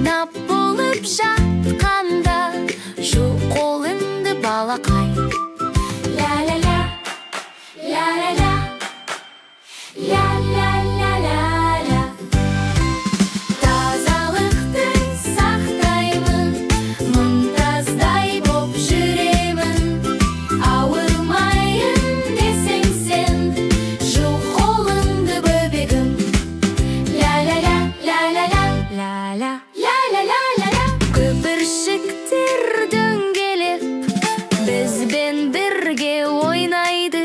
ойнап болып жатқанда, жоқ қолыңды балақай. Ля-ля-ля, ля-ля-ля, ля-ля-ля-ля-ля. Тазалықты сақтаймын, мұнтаздай боп жүремін. Ауырмайын десең сен, жоқ қолыңды бөбегім. Ля-ля-ля, ля-ля-ля, ля-ля, ля-ля-ля-ля. Көпіршіктер дөңгелеп, бізбен бірге ойнайды.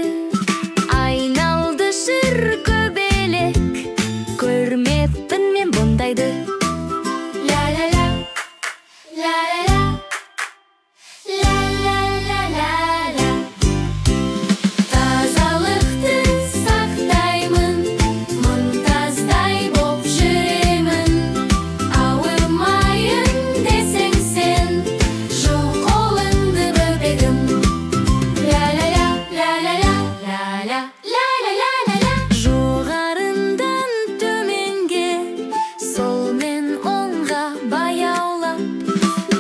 Айналды шыр көбелек, көрмеппін мен бұндайды. Ля-ля-ля, ля-ля-ля, ля-ля-ля-ля-ля. Тазалықты сақтаймын, мұнтаздай боп жүремін. Ауырмайын десең сен, жоқ қолыңды бөбегім. Ля-ля-ля, ля-ля-ля, ля-ля, ля-ля-ля-ля. Жоғарындан төменге, солмен оңға баяулап,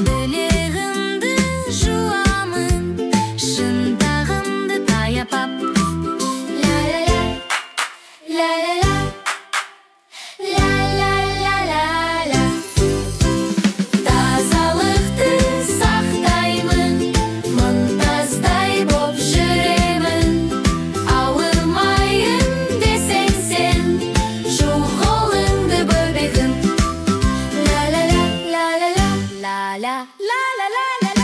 білегімді жуамын, шынтағымды таяп ап. Ля-ля-ля, ля-ля-ля, ля-ля-ля-ля-ля. Тазалықты сақтаймын, мұнтаздай боп жүремін. Ауырмайын десең сен, жоқ қолыңды бөбегім. Ля-ля-ля, ля-ля-ля, ля-ля, ля-ля-ля-ля.